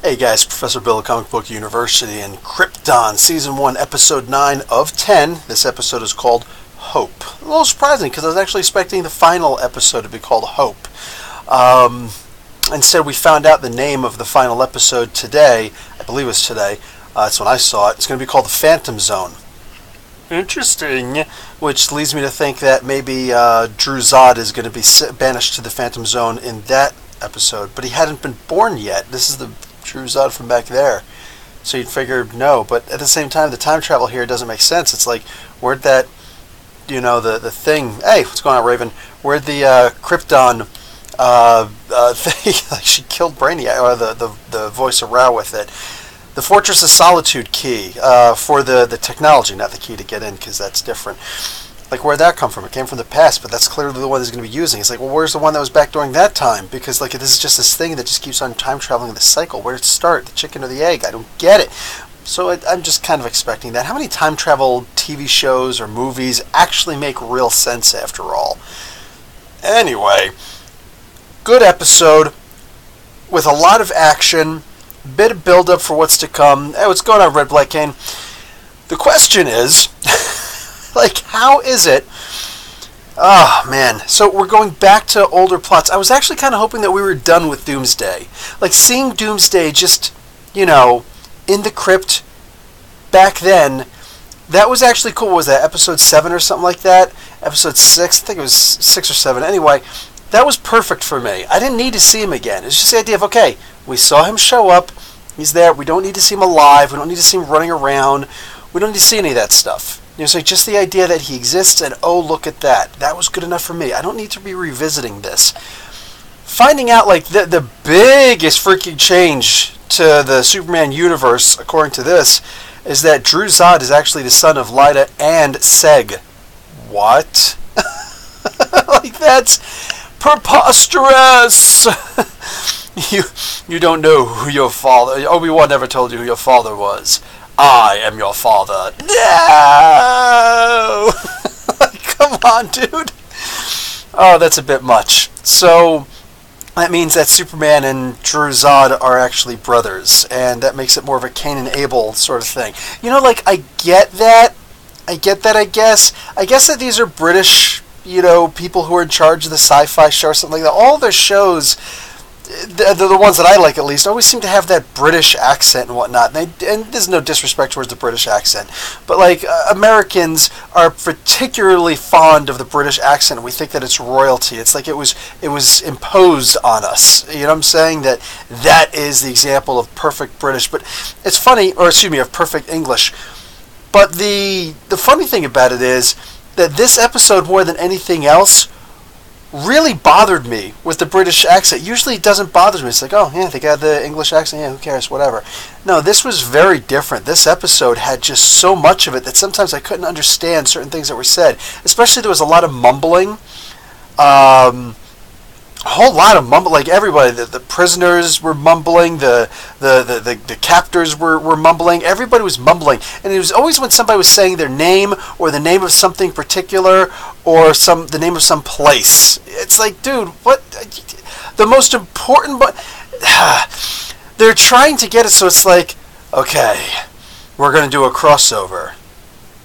Hey guys, Professor Bill of Comic Book University and Krypton Season 1, Episode 9 of 10. This episode is called Hope. A little surprising because I was actually expecting the final episode to be called Hope. Instead, we found out the name of the final episode today. I believe it was today. That's when I saw it. It's going to be called The Phantom Zone. Interesting. Which leads me to think that maybe lyta-zod is going to be banished to the Phantom Zone in that episode. But he hadn't been born yet. This is the lyta-zod from back there. So you'd figure no. But at the same time, the time travel here doesn't make sense. It's like, where'd that, the thing... Hey, what's going on, Raven? Where'd the Krypton... thing, like she killed Brainiac, or the voice of Ra with it. The Fortress of Solitude key for the technology, not the key to get in, because that's different. Like, where'd that come from? It came from the past, but that's clearly the one he's going to be using. It's like, well, where's the one that was back during that time? Because, like, this is just this thing that just keeps on time traveling the cycle. Where did it start? The chicken or the egg? I don't get it. So I'm just kind of expecting that. How many time travel TV shows or movies actually make real sense after all? Anyway, good episode with a lot of action, bit of build-up for what's to come. Hey, what's going on, Red Black Cane? The question is, like, how is it? Oh, man. So we're going back to older plots. I was actually kind of hoping that we were done with Doomsday. Like, seeing Doomsday just, in the crypt back then, that was actually cool. What was that, episode 7 or something like that? Episode 6? I think it was 6 or 7. Anyway, that was perfect for me. I didn't need to see him again. It's just the idea of, okay, we saw him show up. He's there. We don't need to see him alive. We don't need to see him running around. We don't need to see any of that stuff. So just the idea that he exists and, oh, look at that. That was good enough for me. I don't need to be revisiting this. Finding out, like, the biggest freaking change to the Superman universe, according to this, is that lyta-zod is actually the son of Lyta and Seg. What? Like, that's preposterous! You don't know who your father... Obi-Wan never told you who your father was. I am your father. No! Come on, dude. Oh, that's a bit much. So, that means that Superman and lyta-zod are actually brothers, and that makes it more of a Cain and Abel sort of thing. I get that. I guess. I guess that these are British, people who are in charge of the sci-fi show or something like that. All their shows... the ones that I like, at least, always seem to have that British accent and whatnot. And there's no disrespect towards the British accent. But, Americans are particularly fond of the British accent, and we think that it's royalty. It's like it was imposed on us. You know what I'm saying? That is the example of perfect British. But it's funny, of perfect English. But the funny thing about it is that this episode, more than anything else, really bothered me with the British accent. Usually it doesn't bother me. It's like, oh, yeah, they got the English accent. Yeah, who cares? Whatever. No, this was very different. This episode had just so much of it that sometimes I couldn't understand certain things that were said. Especially there was a lot of mumbling. A whole lot of mumbling. Like, everybody. The prisoners were mumbling. The captors were mumbling. Everybody was mumbling. And it was always when somebody was saying their name or the name of something particular or the name of some place. It's like, dude, what? The most important... They're trying to get it so it's like, okay, we're going to do a crossover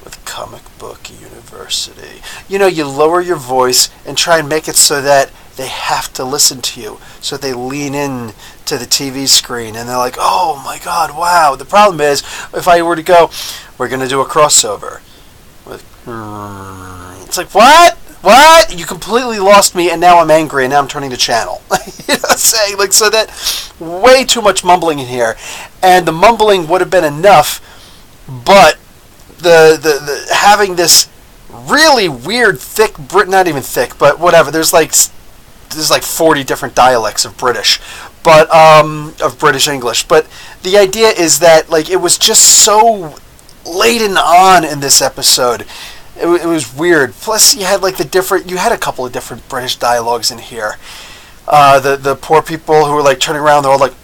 with Comic Book University. You lower your voice and try and make it so that they have to listen to you, so they lean in to the TV screen, and they're like, oh my god, wow. The problem is, if I were to go, we're going to do a crossover with... It's like, what? What? You completely lost me, and now I'm angry, and now I'm turning the channel. You know what I'm saying? Like, so that, way too much mumbling in here, and the mumbling would have been enough, but the having this really weird, thick, not even thick, but whatever, there's like 40 different dialects of British, but of British English. But the idea is that, like, it was just so laden on in this episode. It was weird. Plus, you had a couple of different British dialogues in here. The poor people who were like turning around, they're all like,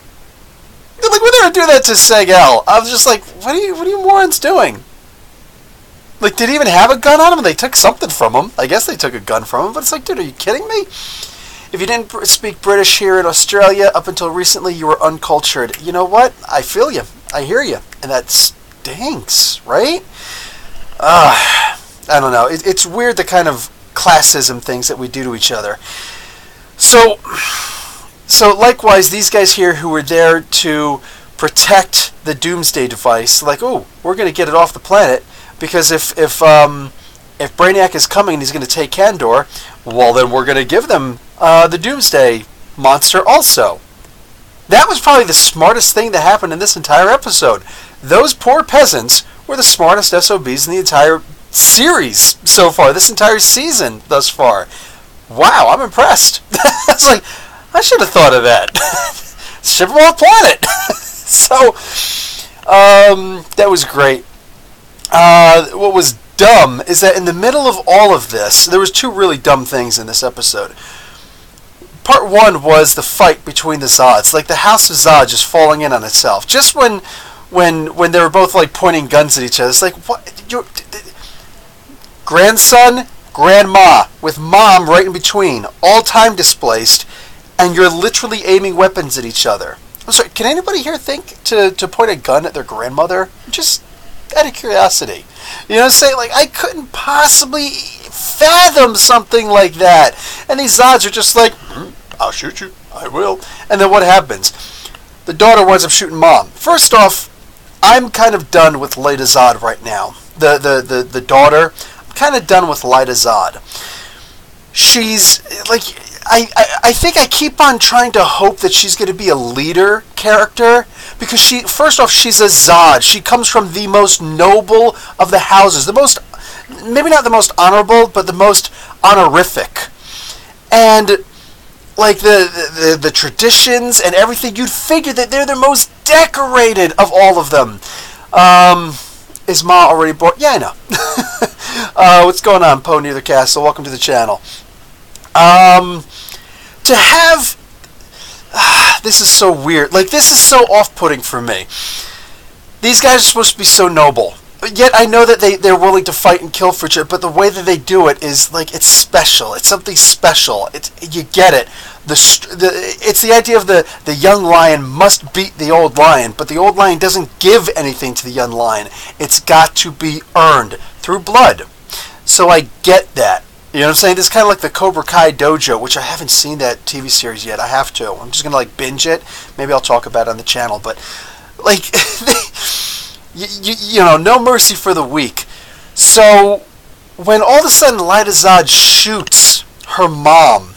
we're gonna do that to Seg-El. I was just like, what are you morons doing? Like, did he even have a gun on him? They took something from him. I guess they took a gun from him, but it's like, dude, are you kidding me? If you didn't speak British here in Australia up until recently, you were uncultured. You know what? I feel you. I hear you. And that stinks, right? I don't know. It's weird the kind of classism things that we do to each other. So likewise, these guys here who were there to protect the Doomsday device, like, oh, we're going to get it off the planet, because if Brainiac is coming and he's going to take Kandor, well, then we're going to give them the Doomsday monster also. That was probably the smartest thing that happened in this entire episode. Those poor peasants were the smartest SOBs in the entire series so far, this entire season thus far. Wow, I'm impressed. It's like, I should have thought of that. Ship them off planet. So, that was great. What was dumb is that in the middle of all of this, there was two really dumb things in this episode. Part one was the fight between the Zods, like the House of Zod just falling in on itself. Just when they were both like pointing guns at each other, it's like, what? Grandson, grandma, with mom right in between, all time displaced, and you're literally aiming weapons at each other. I'm sorry, can anybody here think to point a gun at their grandmother? Just out of curiosity. You know what I'm saying? Like, I couldn't possibly fathom something like that. And these Zods are just like, I'll shoot you. I will. And then what happens? The daughter winds up shooting mom. First off, I'm kind of done with lyta-zod right now. The daughter, I'm kind of done with lyta-zod. She's, like, I think I keep on trying to hope that she's going to be a leader character, because first off, she's a Zod. She comes from the most noble of the houses, the most, maybe not the most honorable, but the most honorific. And like the traditions and everything, you'd figure that they're the most decorated of all of them. Is Ma already born? Yeah, I know. What's going on, Poe near the castle? Welcome to the channel. To have this is so weird. Like, this is so off-putting for me. These guys are supposed to be so noble, but yet I know that they're willing to fight and kill for each other. But the way that they do it is like, it's special. It's something special. You get it. It's the idea of the young lion must beat the old lion, but the old lion doesn't give anything to the young lion. It's got to be earned through blood. So I get that. You know what I'm saying? This is kind of like the Cobra Kai Dojo, which I haven't seen that TV series yet. I have to. I'm just going to like binge it. Maybe I'll talk about it on the channel. But like, you know, no mercy for the weak. So when all of a sudden lyta-zod shoots her mom,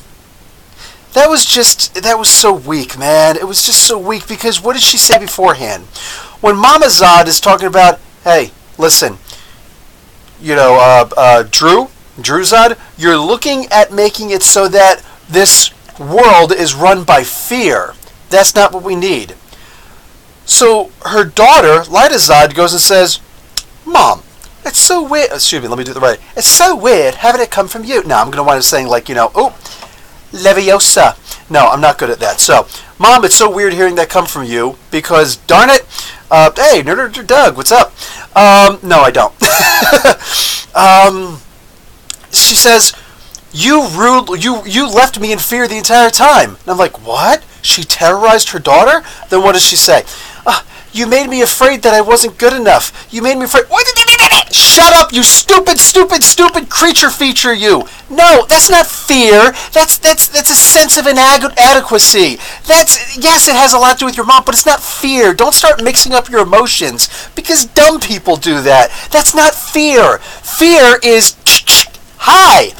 that was so weak, man. It was just so weak, because what did she say beforehand? When Mama Zod is talking about, hey, listen, you know, Drew Zod, you're looking at making it so that this world is run by fear. That's not what we need. So her daughter, lyta-zod, goes and says, Mom, it's so weird. Excuse me, let me do it the right. It's so weird having it come from you. Now, I'm going to wind up saying, like, you know, oh, Leviosa. No, I'm not good at that. So, Mom, it's so weird hearing that come from you, because, darn it, hey, Nerd Doug, what's up? No, I don't. She says, you left me in fear the entire time. And I'm like, what? She terrorized her daughter? Then what does she say? You made me afraid that I wasn't good enough. You made me afraid. Shut up, you stupid creature feature, you. No, that's not fear. That's a sense of inadequacy. Yes, it has a lot to do with your mom, but it's not fear. Don't start mixing up your emotions, because dumb people do that. That's not fear. Fear is hi.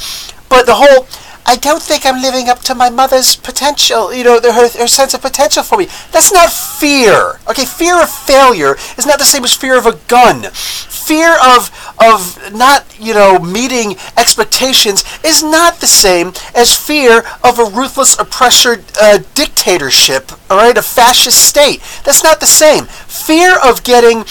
But the whole, I don't think I'm living up to my mother's potential, you know, her sense of potential for me. That's not fear. Okay, fear of failure is not the same as fear of a gun. Fear of not, you know, meeting expectations is not the same as fear of a ruthless oppressor dictatorship, all right, a fascist state. That's not the same. Fear of getting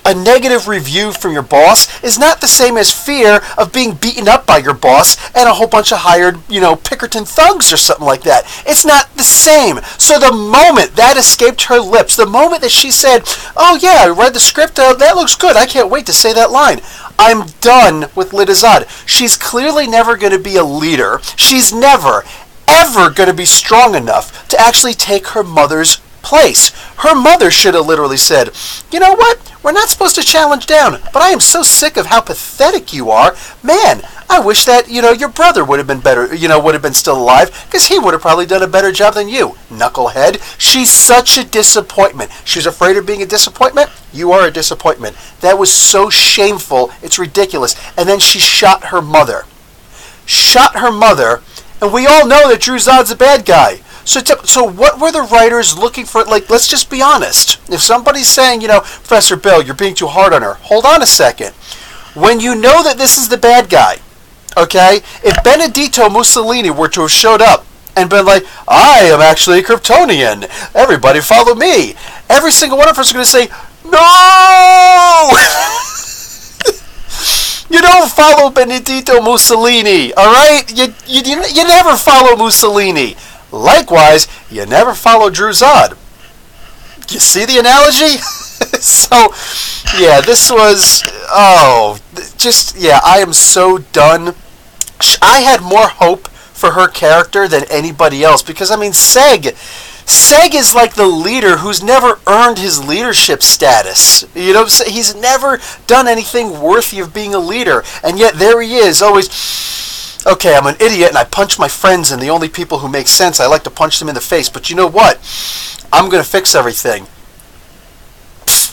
a negative review from your boss is not the same as fear of being beaten up by your boss and a whole bunch of hired, you know, Pinkerton thugs or something like that. It's not the same. So the moment that escaped her lips, the moment that she said, oh yeah, I read the script, that looks good, I can't wait to say that line, I'm done with lyta-zod. She's clearly never going to be a leader. She's never, ever going to be strong enough to actually take her mother's place. Her mother should have literally said, you know what? We're not supposed to challenge down, but I am so sick of how pathetic you are. Man, I wish that, your brother would have been better, would have been still alive, because he would have probably done a better job than you, knucklehead. She's such a disappointment. She's afraid of being a disappointment. You are a disappointment. That was so shameful. It's ridiculous. And then she shot her mother. And we all know that Lyta-zod's a bad guy. So what were the writers looking for? Like, let's just be honest. If somebody's saying, Professor Bill, you're being too hard on her, hold on a second. When you know that this is the bad guy, okay, if Benedetto Mussolini were to have showed up and been like, I am actually a Kryptonian, everybody follow me, every single one of us is going to say, no! You don't follow Benedetto Mussolini, all right? You never follow Mussolini. Likewise, you never follow Lyta-zod. You see the analogy? So, yeah, this was, I am so done. I had more hope for her character than anybody else because, Seg is like the leader who's never earned his leadership status. You know what I'm saying? He's never done anything worthy of being a leader, and yet there he is, always, okay, I'm an idiot and I punch my friends and the only people who make sense, I like to punch them in the face, but you know what? I'm going to fix everything.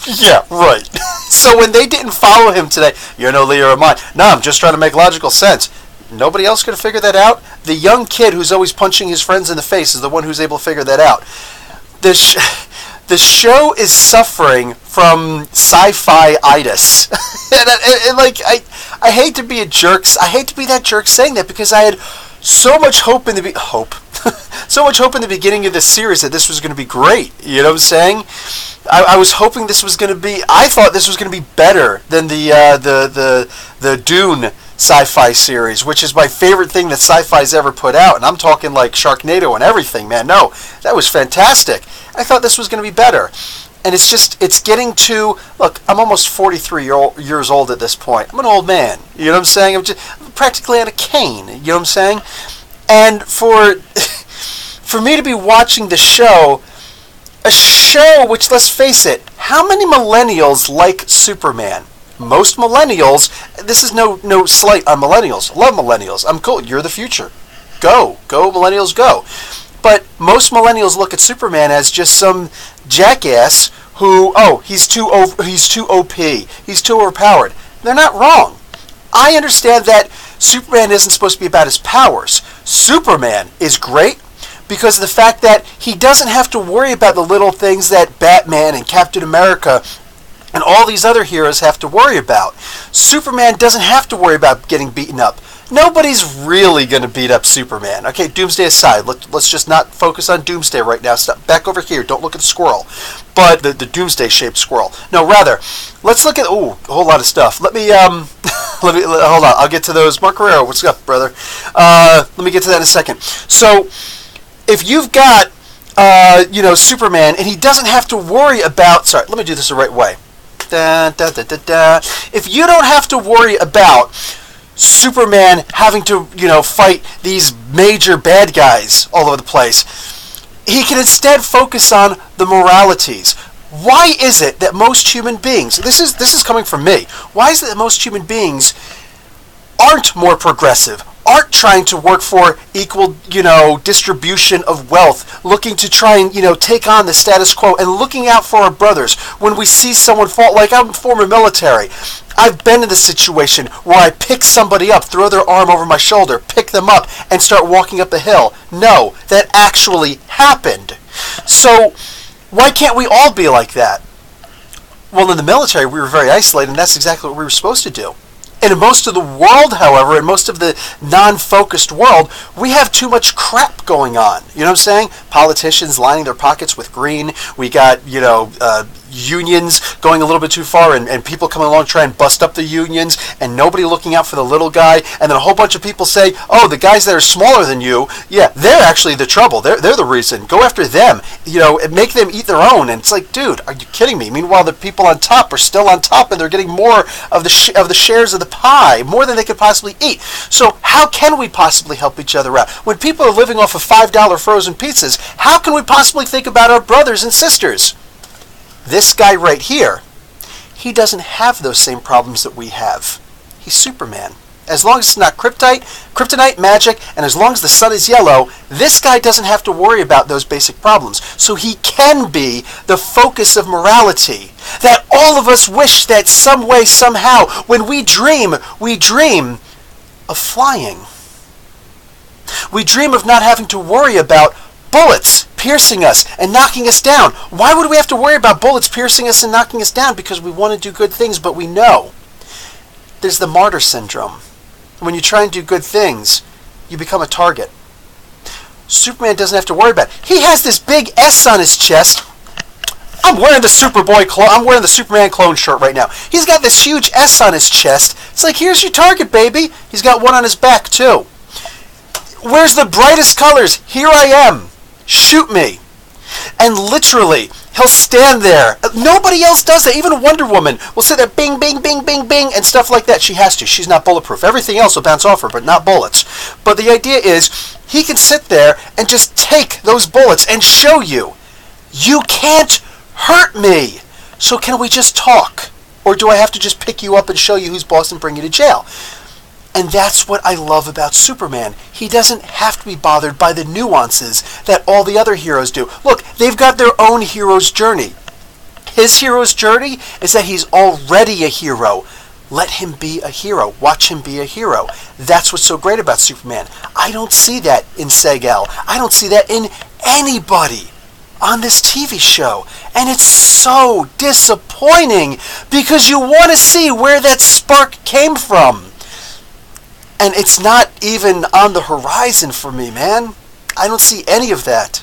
Yeah, right. So when they didn't follow him today, you're no leader of mine. No, I'm just trying to make logical sense. Nobody else could have figured that out? The young kid who's always punching his friends in the face is the one who's able to figure that out. The show is suffering from sci-fi-itis. I hate to be a jerk. I hate to be that jerk saying that because I had so much hope in the beginning of this series that this was going to be great. You know what I'm saying? I was hoping this was going to be. I thought this was going to be better than the Dune sci-fi series, which is my favorite thing that sci-fi's ever put out, and I'm talking like Sharknado and everything, man. No, that was fantastic. I thought this was going to be better. And it's getting to, look, I'm almost 43 years old at this point. I'm an old man, you know what I'm saying? I'm practically on a cane, you know what I'm saying? And for me to be watching the show, a show which, let's face it, how many millennials like Superman? Most millennials, this is no slight on millennials. Love millennials. I'm cool. You're the future. Go millennials, go. But most millennials look at Superman as just some jackass who, he's too OP. He's too overpowered. They're not wrong. I understand that Superman isn't supposed to be about his powers. Superman is great because of the fact that he doesn't have to worry about the little things that Batman and Captain America and all these other heroes have to worry about. Superman doesn't have to worry about getting beaten up. Nobody's really going to beat up Superman. Okay, Doomsday aside, let's just not focus on Doomsday right now. Stop back over here. Don't look at the squirrel. But the Doomsday-shaped squirrel. No, rather, let's look at, a whole lot of stuff. Let me hold on. I'll get to those. Mark Guerrero, what's up, brother? Let me get to that in a second. So, if you've got, Superman, and he doesn't have to worry about, sorry, let me do this the right way. If you don't have to worry about Superman having to, fight these major bad guys all over the place, he can instead focus on the moralities. Why is it that most human beings, this is coming from me, why is it that most human beings aren't more progressive, aren't trying to work for equal, distribution of wealth, looking to try and, take on the status quo and looking out for our brothers when we see someone fall, like I'm former military. I've been in the situation where I pick somebody up, throw their arm over my shoulder, pick them up, and start walking up the hill. No, that actually happened. So, why can't we all be like that? Well, in the military, we were very isolated, and that's exactly what we were supposed to do. And in most of the world, however, in most of the non-focused world, we have too much crap going on. You know what I'm saying? Politicians lining their pockets with green. We got, unions going a little bit too far, and people coming along try and bust up the unions, and nobody looking out for the little guy, and then a whole bunch of people say, oh, the guys that are smaller than you, yeah, they're actually the trouble. They're the reason. Go after them. And make them eat their own. And it's like, dude, are you kidding me? Meanwhile, the people on top are still on top, and they're getting more of the shares of the pie, more than they could possibly eat. So how can we possibly help each other out? When people are living off of $5 frozen pizzas, how can we possibly think about our brothers and sisters? This guy right here, he doesn't have those same problems that we have. He's Superman. As long as it's not kryptonite, magic, and as long as the sun is yellow, this guy doesn't have to worry about those basic problems. So he can be the focus of morality that all of us wish that some way, somehow, when we dream of flying. We dream of not having to worry about bullets piercing us and knocking us down. Why would we have to worry about bullets piercing us and knocking us down? Because we want to do good things, but we know. There's the martyr syndrome. When you try and do good things, you become a target. Superman doesn't have to worry about it. He has this big S on his chest. I'm wearing the I'm wearing the Superman clone shirt right now. He's got this huge S on his chest. It's like, here's your target, baby. He's got one on his back, too. Where's the brightest colors? Here I am. Shoot me. And literally, he'll stand there. Nobody else does that. Even Wonder Woman will sit there, bing, bing, bing, bing, bing, and stuff like that. She has to. She's not bulletproof. Everything else will bounce off her, but not bullets. But the idea is, he can sit there and just take those bullets and show you, you can't hurt me. So can we just talk? Or do I have to just pick you up and show you who's boss and bring you to jail? And that's what I love about Superman. He doesn't have to be bothered by the nuances that all the other heroes do. Look, they've got their own hero's journey. His hero's journey is that he's already a hero. Let him be a hero. Watch him be a hero. That's what's so great about Superman. I don't see that in Segal. I don't see that in anybody on this TV show. And it's so disappointing because you want to see where that spark came from. And it's not even on the horizon for me, man. I don't see any of that.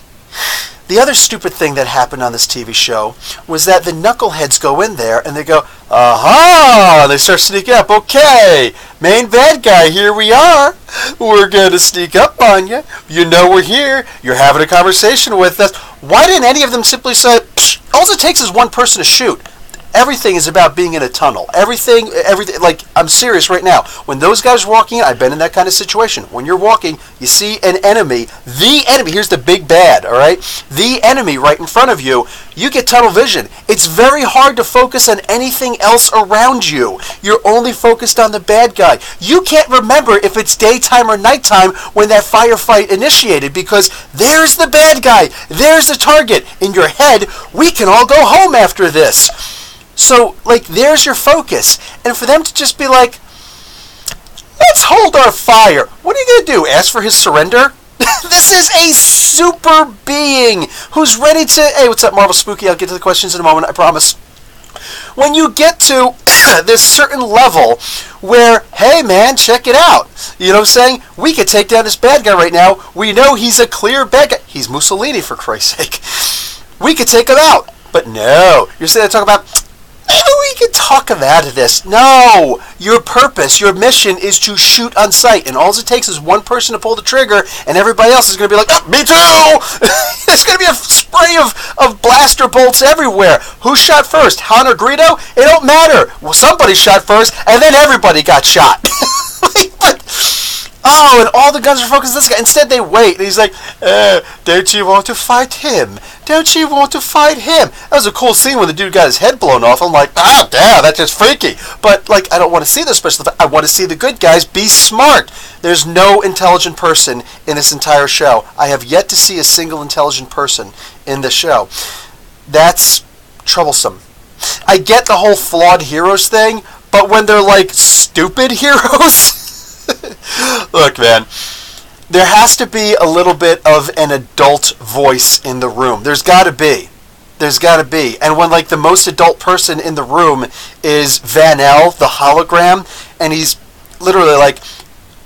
The other stupid thing that happened on this TV show was that the knuckleheads go in there and they go, aha! They start sneaking up. Okay, main bad guy, here we are. We're going to sneak up on you. You know we're here. You're having a conversation with us. Why didn't any of them simply say, psh, all it takes is one person to shoot? Everything is about being in a tunnel. Everything, like, I'm serious right now. When those guys are walking in, I've been in that kind of situation. When you're walking, you see an enemy, the enemy, here's the big bad, all right? The enemy right in front of you, you get tunnel vision. It's very hard to focus on anything else around you. You're only focused on the bad guy. You can't remember if it's daytime or nighttime when that firefight initiated because there's the bad guy. There's the target. In your head, we can all go home after this. So, like, there's your focus. And for them to just be like, let's hold our fire. What are you going to do? Ask for his surrender? This is a super being who's ready to... Hey, what's up, Marvel Spooky? I'll get to the questions in a moment, I promise. When you get to this certain level where, hey, man, check it out. You know what I'm saying? We could take down this bad guy right now. We know he's a clear bad guy. He's Mussolini, for Christ's sake. We could take him out. But no. You're sitting there talking about... Maybe we can talk him out of this. No! Your purpose, your mission is to shoot on sight. And all it takes is one person to pull the trigger, and everybody else is going to be like, oh, me too! There's going to be a spray of blaster bolts everywhere. Who shot first? Han or Greedo? It don't matter. Well, somebody shot first, and then everybody got shot. Oh, and all the guns are focused on this guy. Instead, they wait. And he's like, don't you want to fight him? Don't you want to fight him? That was a cool scene when the dude got his head blown off. I'm like, oh, damn, that's just freaky. But, like, I don't want to see those special effects. I want to see the good guys be smart. There's no intelligent person in this entire show. I have yet to see a single intelligent person in the show. That's troublesome. I get the whole flawed heroes thing, but when they're, like, stupid heroes... Look, man, there has to be a little bit of an adult voice in the room. There's got to be. There's got to be. And when, like, the most adult person in the room is Van-El, the hologram, and he's literally like,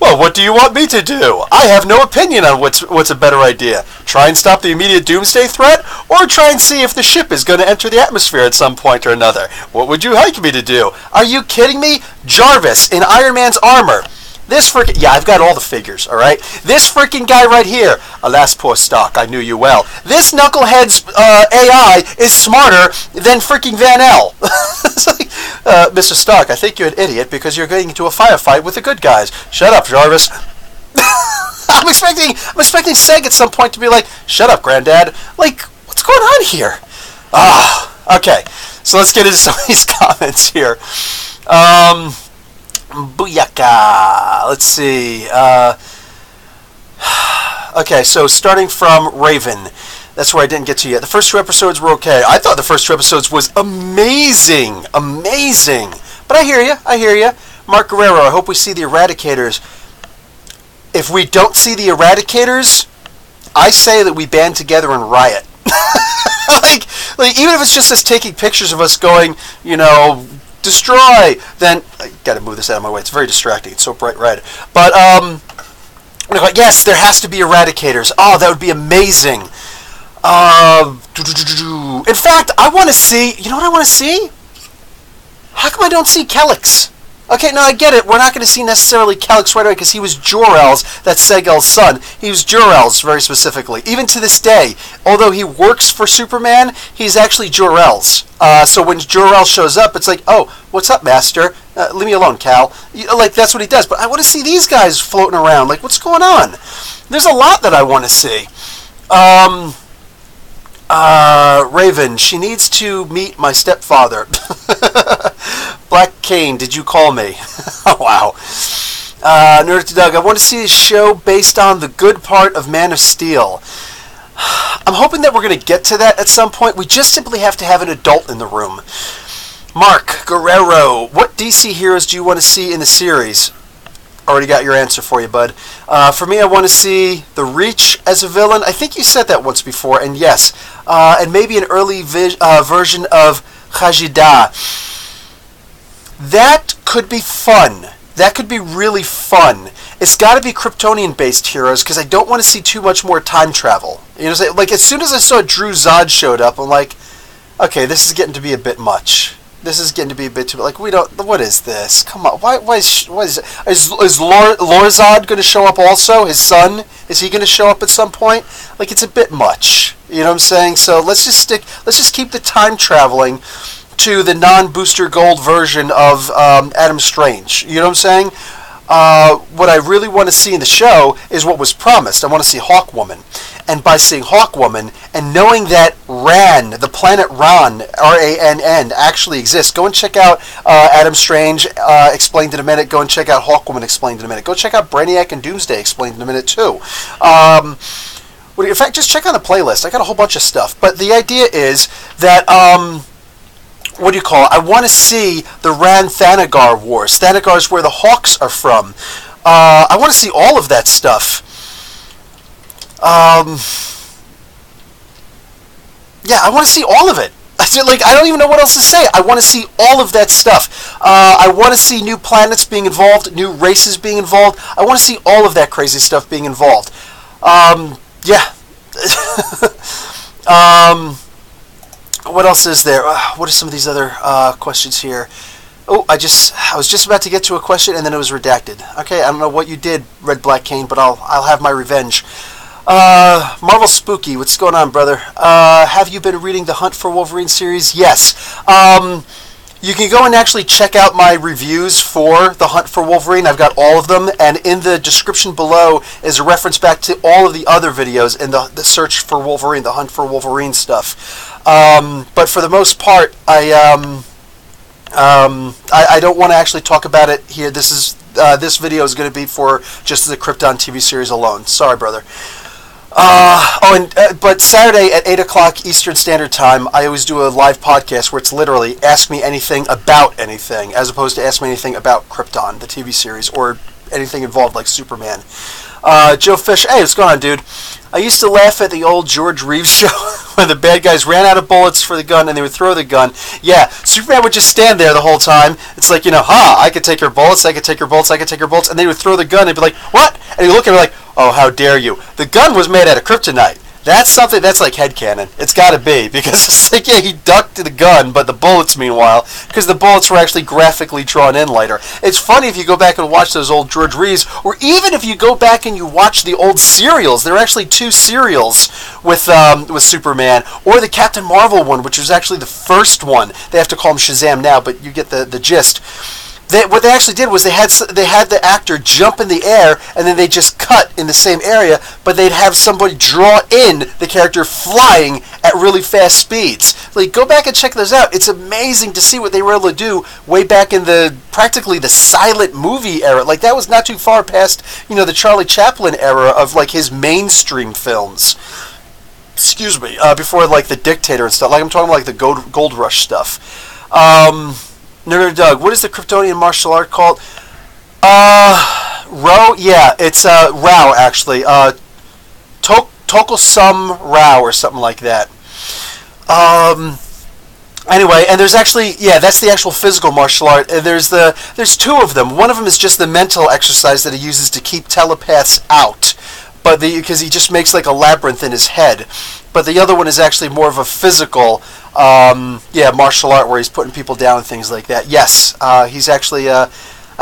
Well, what do you want me to do? I have no opinion on what's a better idea. Try and stop the immediate doomsday threat, or try and see if the ship is going to enter the atmosphere at some point or another. What would you like me to do? Are you kidding me? Jarvis in Iron Man's armor. This freaking... Yeah, I've got all the figures, alright? This freaking guy right here. Alas, poor Stark, I knew you well. This knucklehead's AI is smarter than freaking Van L. It's like, Mr. Stark, I think you're an idiot because you're getting into a firefight with the good guys. Shut up, Jarvis. I'm expecting Seg at some point to be like, shut up, Granddad. Like, what's going on here? Okay. So let's get into some of these comments here. Booyaka. Let's see. Okay, so starting from Raven. That's where I didn't get to yet. The first 2 episodes were okay. I thought the first 2 episodes was amazing. Amazing. But I hear you. Mark Guerrero, I hope we see the Eradicators. If we don't see the Eradicators, I say that we band together and riot. like even if it's just us taking pictures of us going, destroy, then I gotta move this out of my way. It's very distracting. It's so bright red. But yes, there has to be Eradicators. Oh, that would be amazing. In fact, I want to see. You know what I want to see? How come I don't see Kelix? Okay, no, I get it. We're not going to see necessarily Kelix right away because he was Jor-El's, that's Seg-El's son. He was Jor-El's very specifically. Even to this day, although he works for Superman, he's actually Jor-El's. So when Jor-El shows up, it's like, oh, what's up, Master? Leave me alone, Cal. That's what he does. But I want to see these guys floating around. Like, what's going on? There's a lot that I want to see. Raven, she needs to meet my stepfather. Black Kane, did you call me? Oh, wow. Nerd to Doug, I want to see a show based on the good part of Man of Steel. I'm hoping that we're going to get to that at some point. We just simply have to have an adult in the room. Mark Guerrero, what DC heroes do you want to see in the series? Already got your answer for you, bud. For me, I want to see the Reach as a villain. I think you said that once before, and yes. And maybe an early version of Khajida. That could be fun. That could be really fun. It's got to be Kryptonian-based heroes, because I don't want to see too much more time travel. You know what I'm saying? Like, as soon as I saw Lyta-Zod showed up, I'm like, okay, this is getting to be a bit much. This is getting to be a bit too... Like, we don't... What is this? Come on. Why is lyta-zod going to show up also? His son? Is he going to show up at some point? Like, it's a bit much. You know what I'm saying? So let's just keep the time traveling to the non-Booster Gold version of Adam Strange. You know what I'm saying? What I really want to see in the show is what was promised. I want to see Hawkwoman. And by seeing Hawkwoman and knowing that Rann, the planet Rann, R-A-N-N, actually exists, go and check out Adam Strange Explained in a Minute. Go and check out Hawkwoman Explained in a Minute. Go check out Brainiac and Doomsday Explained in a Minute, too. In fact, just check on the playlist. I got a whole bunch of stuff. But the idea is that... what do you call it? I want to see the Rann-Thanagar Wars. Thanagar is where the Hawks are from. I want to see all of that stuff. Yeah, I want to see all of it. I don't even know what else to say. I want to see all of that stuff. I want to see new planets being involved, new races being involved. I want to see all of that crazy stuff being involved. Yeah. What else is there? What are some of these other questions here? Oh, I was just about to get to a question and then it was redacted. Okay, I don't know what you did, Red Black Cane, but I'll have my revenge. Marvel Spooky, what's going on, brother? Have you been reading the Hunt for Wolverine series? Yes. You can go and actually check out my reviews for the Hunt for Wolverine. I've got all of them, and in the description below is a reference back to all of the other videos in the search for Wolverine, the Hunt for Wolverine stuff. But for the most part, I don't want to actually talk about it here. This video is going to be for just the Krypton TV series alone. Sorry, brother. But Saturday at 8 o'clock Eastern Standard Time, I always do a live podcast where it's literally Ask Me Anything About Anything, as opposed to Ask Me Anything About Krypton, the TV series, or anything involved like Superman. Joe Fish, hey, what's going on, dude? I used to laugh at the old George Reeves show when the bad guys ran out of bullets for the gun and they would throw the gun, yeah, Superman would just stand there the whole time. It's like, I could take your bullets, I could take your bullets, I could take your bullets, and they would throw the gun and be like, what? And you look at me like, oh, how dare you. The gun was made out of kryptonite. That's something that's like headcanon. It's got to be, because it's like, yeah, he ducked the gun, but the bullets, meanwhile, because the bullets were actually graphically drawn in later. It's funny if you go back and watch those old George Reeves, or even if you go back and you watch the old serials. There are actually 2 serials with Superman, or the Captain Marvel one, which was actually the first one. They have to call him Shazam now, but you get the gist. What they actually did was they had the actor jump in the air, and then they just cut in the same area, but they'd have somebody draw in the character flying at really fast speeds. Like, go back and check those out. It's amazing to see what they were able to do way back in practically the silent movie era. Like, that was not too far past, the Charlie Chaplin era of, like, his mainstream films. Excuse me. Before, like, The Dictator and stuff. Like, I'm talking like the Gold Rush stuff. Nerd Doug, what is the Kryptonian martial art called? Ro? Yeah, it's Rao, actually. Tokusum Rao or something like that. Anyway, and there's actually, that's the actual physical martial art. And there's 2 of them. One of them is just the mental exercise that he uses to keep telepaths out, because he just makes like a labyrinth in his head. But the other one is actually more of a physical, martial art where he's putting people down and things like that. Yes, he's actually, I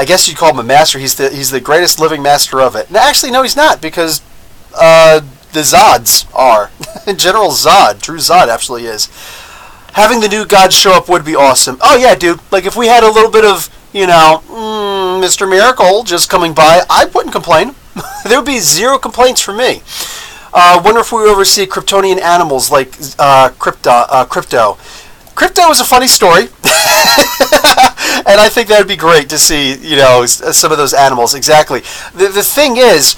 guess you'd call him a master. He's the greatest living master of it. No, actually, no, he's not, because the Zods are. General Zod, Drew Zod actually is. Having the new gods show up would be awesome. Oh yeah, dude. Like, if we had a little bit of, Mr. Miracle just coming by, I wouldn't complain. There would be 0 complaints from me. Wonder if we would ever see Kryptonian animals like Crypto. Crypto is a funny story. And I think that would be great to see, some of those animals. Exactly. The thing is,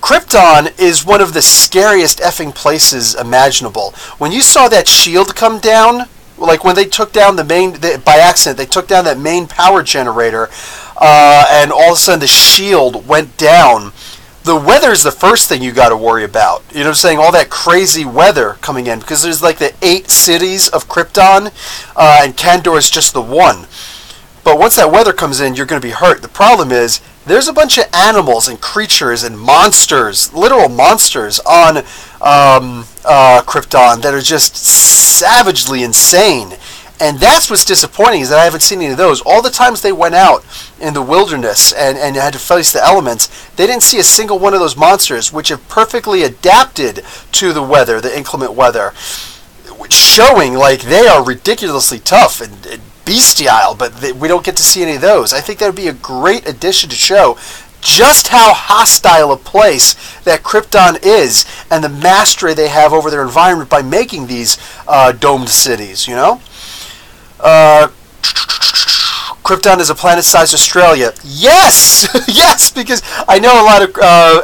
Krypton is one of the scariest effing places imaginable. When you saw that shield come down, like when they took down by accident, they took down that main power generator, and all of a sudden the shield went down. The weather's the first thing you got to worry about. You know what I'm saying? All that crazy weather coming in, because there's like the 8 cities of Krypton, and Kandor is just the one. But once that weather comes in, you're going to be hurt. The problem is, there's a bunch of animals and creatures and monsters, literal monsters, on Krypton that are just savagely insane. And that's what's disappointing, is that I haven't seen any of those. All the times they went out in the wilderness and had to face the elements, they didn't see a single one of those monsters, which have perfectly adapted to the weather, the inclement weather, showing like they are ridiculously tough and bestial, but we don't get to see any of those. I think that would be a great addition to show just how hostile a place that Krypton is, and the mastery they have over their environment by making these domed cities, Krypton is a planet-sized Australia. Yes! Yes, because I know a lot of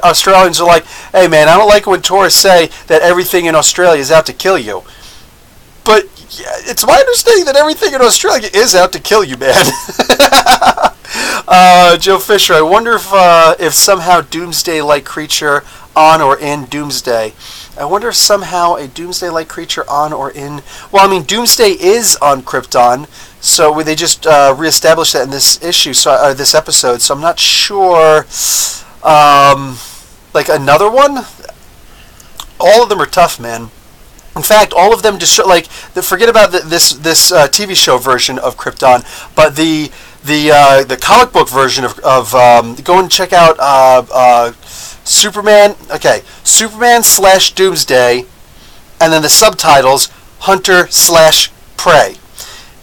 Australians are like, hey man, I don't like when tourists say that everything in Australia is out to kill you. But it's my understanding that everything in Australia is out to kill you, man. Joe Fisher, I wonder if somehow Doomsday-like creature on or in Doomsday. I wonder if somehow a Doomsday-like creature on or in... Well, I mean, Doomsday is on Krypton, so they just reestablished that in this issue, this episode, so I'm not sure... like, another one? All of them are tough, man. In fact, all of them just forget about this TV show version of Krypton, but the comic book version of go and check out Superman. Okay, Superman/Doomsday, and then the subtitles Hunter/Prey.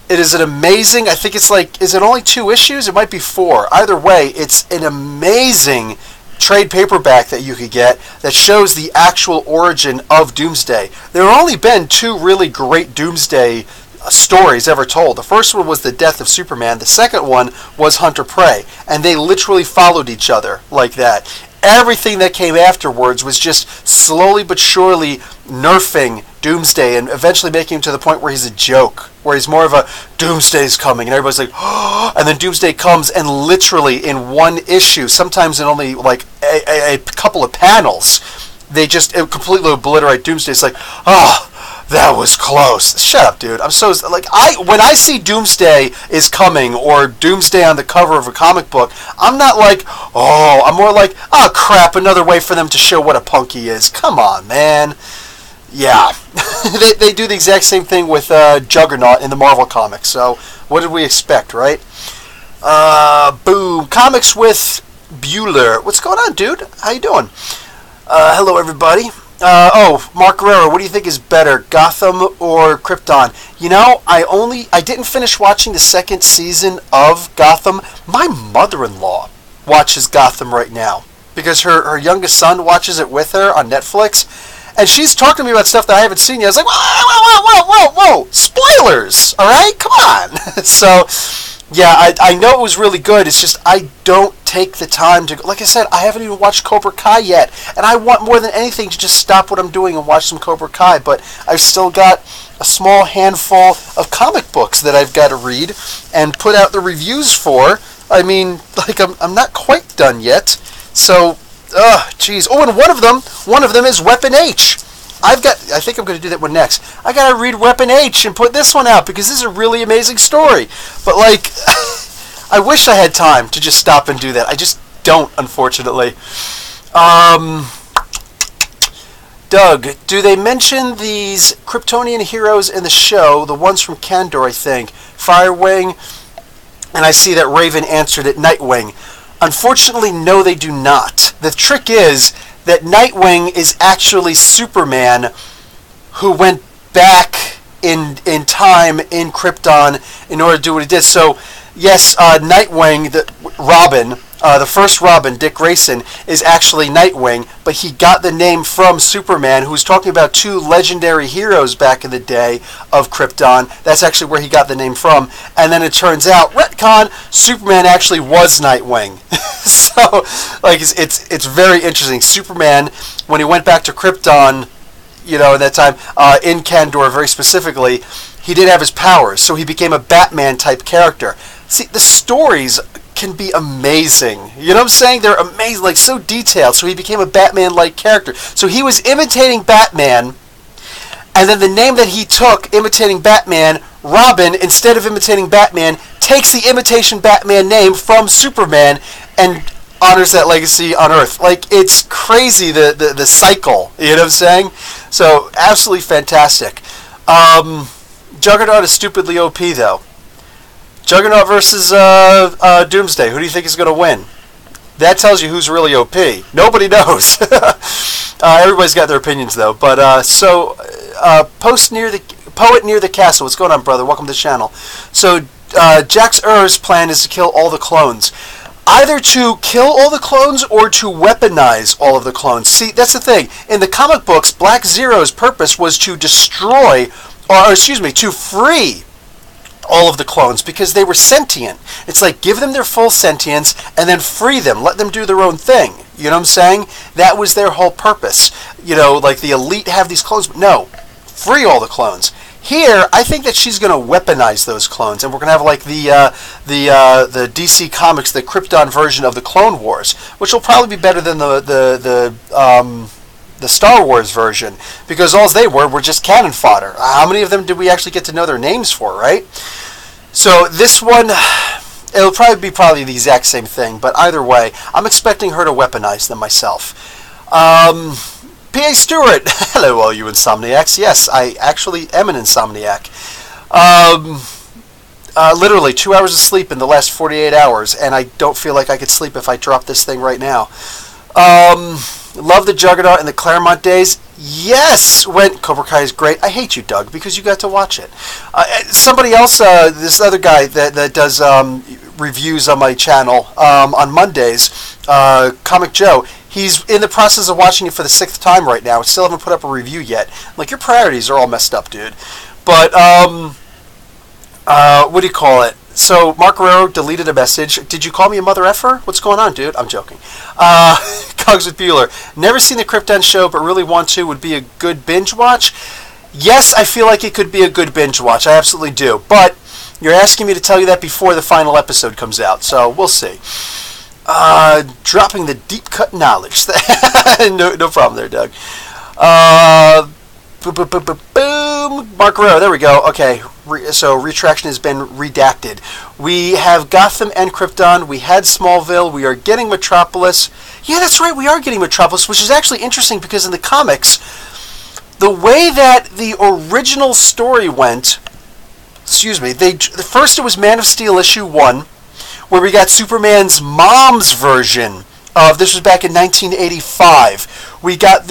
It is an amazing. I think it's like, is it only 2 issues? It might be 4. Either way, it's an amazing trade paperback that you could get that shows the actual origin of Doomsday. There have only been 2 really great Doomsday stories ever told. The first one was the death of Superman. The second one was Hunter-Prey, and they literally followed each other like that. Everything that came afterwards was just slowly but surely nerfing Doomsday and eventually making him to the point where he's a joke, where he's more of a Doomsday's coming, and everybody's like, oh, and then Doomsday comes, and literally in 1 issue, sometimes in only like a couple of panels, they just completely obliterate Doomsday. It's like, oh, That was close. Shut up, dude. I'm so like when I see Doomsday is coming or Doomsday on the cover of a comic book, I'm not like, oh, I'm more like, oh crap, another way for them to show what a punk he is. Come on, man. Yeah, they do the exact same thing with Juggernaut in the Marvel comics. So what did we expect, right? Boom. Comics with Bueller. What's going on, dude? How you doing? Hello, everybody. Mark Guerrero, what do you think is better, Gotham or Krypton? You know, I didn't finish watching the second season of Gotham. My mother-in-law watches Gotham right now because her youngest son watches it with her on Netflix, and she's talking to me about stuff that I haven't seen yet. I was like, whoa, spoilers, all right? Come on. So, yeah, I know it was really good. It's just I don't take the time to, like I said, I haven't even watched Cobra Kai yet, and I want more than anything to just stop what I'm doing and watch some Cobra Kai, but I've still got a small handful of comic books that I've got to read and put out the reviews for. I mean, like, I'm not quite done yet, so, geez. Oh, and one of them is Weapon H. I think I'm going to do that one next. I got to read Weapon H and put this one out because this is a really amazing story. But, like, I wish I had time to just stop and do that. I just don't, unfortunately. Doug, do they mention these Kryptonian heroes in the show? The ones from Kandor, I think. Firewing, and I see that Raven answered it, Nightwing. Unfortunately, no, they do not. The trick is that Nightwing is actually Superman who went back in time in Krypton in order to do what he did. So, yes, Nightwing, Robin, the first Robin, Dick Grayson, is actually Nightwing, but he got the name from Superman, who was talking about two legendary heroes back in the day of Krypton. That's actually where he got the name from. And then it turns out, retcon, Superman actually was Nightwing. So, like, it's very interesting. Superman, when he went back to Krypton, you know, at that time, in Kandor very specifically, he did have his powers, so he became a Batman-type character. See, the stories can be amazing. You know what I'm saying? They're amazing, like, so detailed. So he became a Batman-like character. So he was imitating Batman, and then the name that he took, imitating Batman, Robin, instead of imitating Batman, takes the imitation Batman name from Superman and honors that legacy on Earth. Like, it's crazy, the cycle. You know what I'm saying? So, absolutely fantastic. Juggernaut is stupidly OP, though. Juggernaut versus Doomsday. Who do you think is going to win? That tells you who's really OP. Nobody knows. Everybody's got their opinions, though. But Poet near the castle. What's going on, brother? Welcome to the channel. So Jax Ur's plan is to kill all the clones. Either to kill all the clones or to weaponize all of the clones. See, that's the thing. In the comic books, Black Zero's purpose was to destroy, to free all of the clones because they were sentient. It's like, give them their full sentience and then free them. Let them do their own thing. You know what I'm saying? That was their whole purpose. You know, like the elite have these clones, but no, free all the clones. Here, I think that she's going to weaponize those clones, and we're going to have like the DC Comics, the Krypton version of the Clone Wars, which will probably be better than the Star Wars version, because all they were just cannon fodder. How many of them did we actually get to know their names for, right? So this one, it'll probably be the exact same thing, but either way, I'm expecting her to weaponize them myself. P.A. Stewart, hello all you insomniacs. Yes, I actually am an insomniac. Literally 2 hours of sleep in the last 48 hours, and I don't feel like I could sleep if I drop this thing right now. Love the Juggernaut in the Claremont days. Yes, when Cobra Kai is great. I hate you, Doug, because you got to watch it. Somebody else, this other guy that does reviews on my channel on Mondays, Comic Joe, he's in the process of watching it for the 6th time right now. Still haven't put up a review yet. Like, your priorities are all messed up, dude. But, what do you call it? So, Mark Guerrero deleted a message. Did you call me a mother effer? What's going on, dude? I'm joking. Cogs with Bueller. Never seen the Krypton show, but really want to. Would be a good binge watch. Yes, I feel like it could be a good binge watch. I absolutely do. But you're asking me to tell you that before the final episode comes out. So, we'll see. Dropping the deep cut knowledge. No problem there, Doug. Boom. Mark Guerrero, there we go. Okay, so retraction has been redacted. We have Gotham and Krypton. We had Smallville. We are getting Metropolis. Yeah, that's right, we are getting Metropolis, which is actually interesting because in the comics, the way that the original story went, first it was Man of Steel issue 1, where we got Superman's mom's version of, this was back in 1985. We got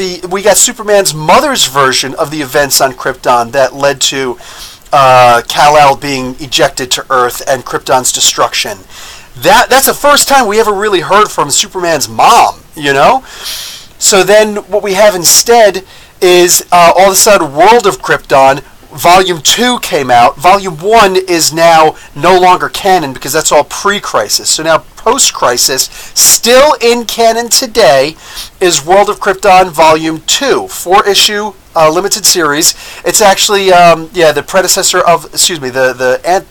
Superman's mother's version of the events on Krypton that led to Kal-El being ejected to Earth and Krypton's destruction. That's the first time we ever really heard from Superman's mom, you know? So then what we have instead is all of a sudden World of Krypton, Volume 2 came out. Volume 1 is now no longer canon because that's all pre-Crisis. So now post-Crisis, still in canon today, is World of Krypton Volume 2. 4-issue limited series. It's actually, the predecessor of, the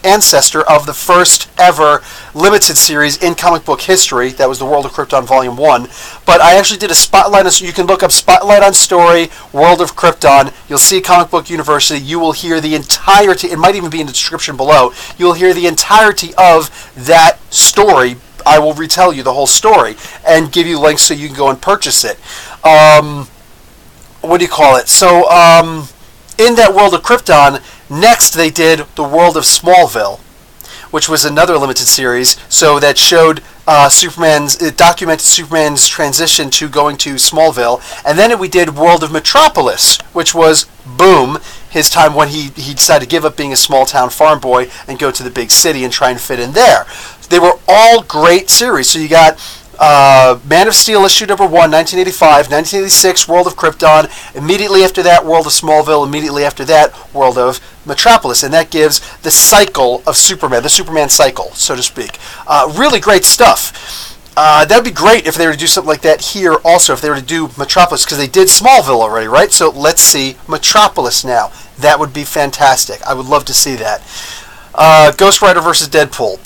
ancestor of the first ever limited series in comic book history. That was the World of Krypton Volume 1. But I actually did a spotlight, so you can look up Spotlight on Story, World of Krypton. You'll see Comic Book University. You will hear the entirety, it might even be in the description below, you'll hear the entirety of that story. I will retell you the whole story and give you links so you can go and purchase it. What do you call it? So, in that World of Krypton, next they did the World of Smallville, which was another limited series, so that showed it documented Superman's transition to going to Smallville, and then we did World of Metropolis, which was, boom, his time when he decided to give up being a small town farm boy and go to the big city and try and fit in there. They were all great series. So you got Man of Steel issue number 1, 1985, 1986, World of Krypton, immediately after that, World of Smallville, immediately after that, World of Metropolis, and that gives the cycle of Superman, the Superman cycle, so to speak. Really great stuff. That would be great if they were to do something like that here also, if they were to do Metropolis, because they did Smallville already, right? So let's see Metropolis now. That would be fantastic. I would love to see that. Ghost Rider versus Deadpool.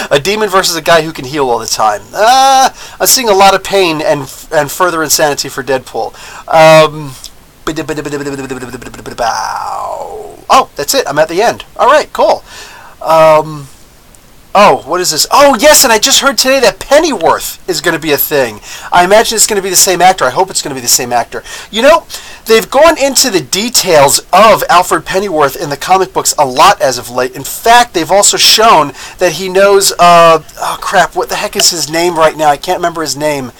A demon versus a guy who can heal all the time. I'm seeing a lot of pain and further insanity for Deadpool. Oh, that's it. I'm at the end. All right, cool. Oh, what is this? Oh, yes, and I just heard today that Pennyworth is going to be a thing. I imagine it's going to be the same actor. I hope it's going to be the same actor. You know, they've gone into the details of Alfred Pennyworth in the comic books a lot as of late. In fact, they've also shown that he knows, oh crap, what the heck is his name right now? I can't remember his name.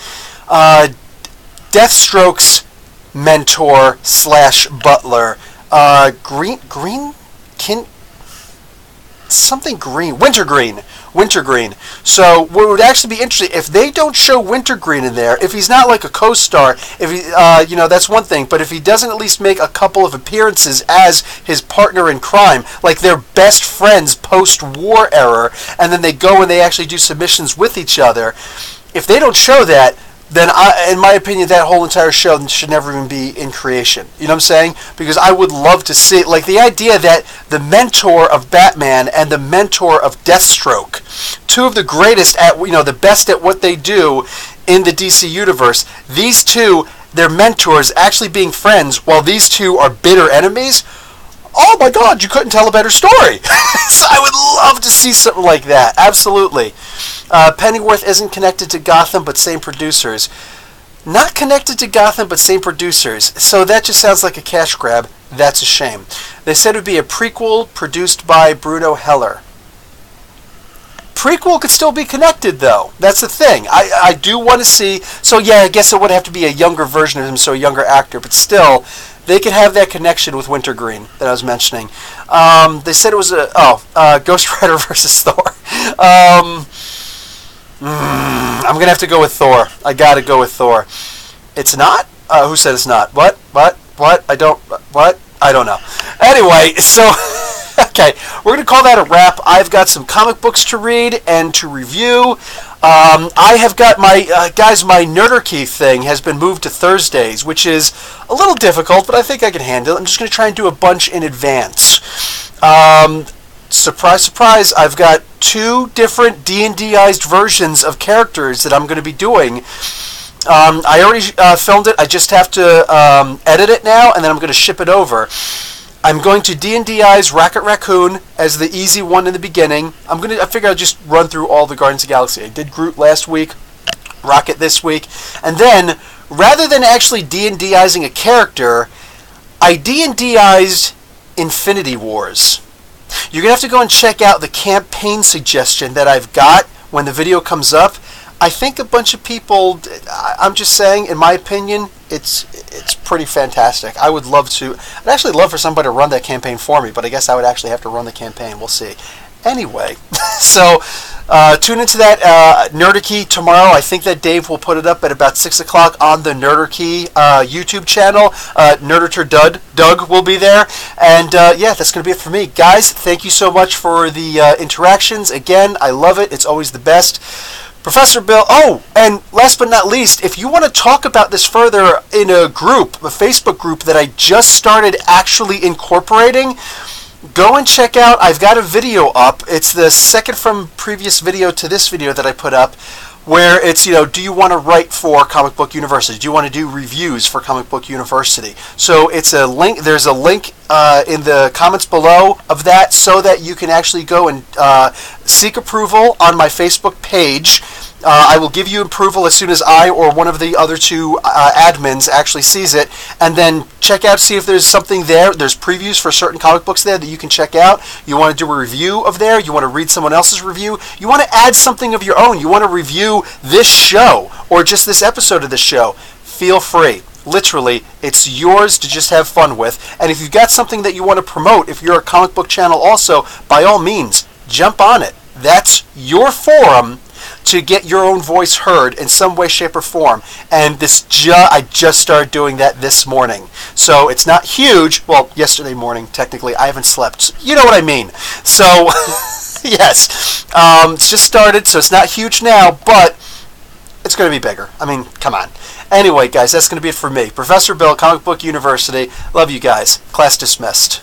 Deathstroke's mentor / butler. Wintergreen. So what would actually be interesting, if they don't show Wintergreen in there, if he's not like a co-star, if he, that's one thing, but if he doesn't at least make a couple of appearances as his partner in crime, like they're best friends post-war era, and then they go and they actually do submissions with each other, if they don't show that, then in my opinion, that whole entire show should never even be in creation. You know what I'm saying? Because I would love to see, like, the idea that the mentor of Batman and the mentor of Deathstroke, two of the greatest at, the best at what they do in the DC universe, these two, their mentors, actually being friends while these two are bitter enemies. Oh my God, you couldn't tell a better story. So I would love to see something like that. Absolutely. Pennyworth isn't connected to Gotham, but same producers. Not connected to Gotham, but same producers. So that just sounds like a cash grab. That's a shame. They said it would be a prequel produced by Bruno Heller. Prequel could still be connected, though. That's the thing. I do want to see... So yeah, I guess it would have to be a younger version of him, so a younger actor. But still, they could have that connection with Wintergreen that I was mentioning. They said it was Ghost Rider versus Thor. I'm going to have to go with Thor. I got to go with Thor. It's not? Who said it's not? What? I don't know. Anyway, so... Okay, we're going to call that a wrap. I've got some comic books to read and to review. I have got my Nerderkey thing has been moved to Thursdays, which is a little difficult, but I think I can handle it. I'm just going to try and do a bunch in advance. Surprise, surprise, I've got 2 different D&D-ized versions of characters that I'm going to be doing. I already filmed it. I just have to edit it now, and then I'm going to ship it over. I'm going to D&Di's Rocket Raccoon as the easy one in the beginning. I figure I'll just run through all the Guardians of the Galaxy. I did Groot last week, Rocket this week, and then rather than actually D&Dizing a character, I D&Dized Infinity Wars. You're going to have to go and check out the campaign suggestion that I've got when the video comes up. I think a bunch of people, I'm just saying, in my opinion, it's pretty fantastic. I'd actually love for somebody to run that campaign for me, but I guess I would actually have to run the campaign. We'll see. Anyway, so tune into that Nerdarchy tomorrow. I think that Dave will put it up at about 6 o'clock on the Nerdarchy YouTube channel. Nerdator Doug will be there. And yeah, that's going to be it for me. Guys, thank you so much for the interactions. Again, I love it. It's always the best. Professor Bill, and last but not least, if you want to talk about this further in a Facebook group that I just started actually incorporating, go and check out, I've got a video up. It's the second from previous video to this video that I put up, where it's, do you want to write for Comic Book University? Do you want to do reviews for Comic Book University? So it's a link, there's a link in the comments below of that so that you can actually go and seek approval on my Facebook page. I will give you approval as soon as I or one of the other two admins actually sees it, and then check out, see if there's something there. There's previews for certain comic books there that you can check out. You want to do a review of there, you want to read someone else's review, you want to add something of your own, you want to review this show or just this episode of this show, feel free. Literally, it's yours to just have fun with. And if you've got something that you want to promote, if you're a comic book channel also, by all means, jump on it. That's your forum to get your own voice heard in some way, shape, or form. And I just started doing that this morning. So it's not huge. Well, yesterday morning, technically. I haven't slept. You know what I mean. So, yes. It's just started, so it's not huge now, but it's going to be bigger. I mean, come on. Anyway, guys, that's going to be it for me. Professor Bill, Comic Book University. Love you guys. Class dismissed.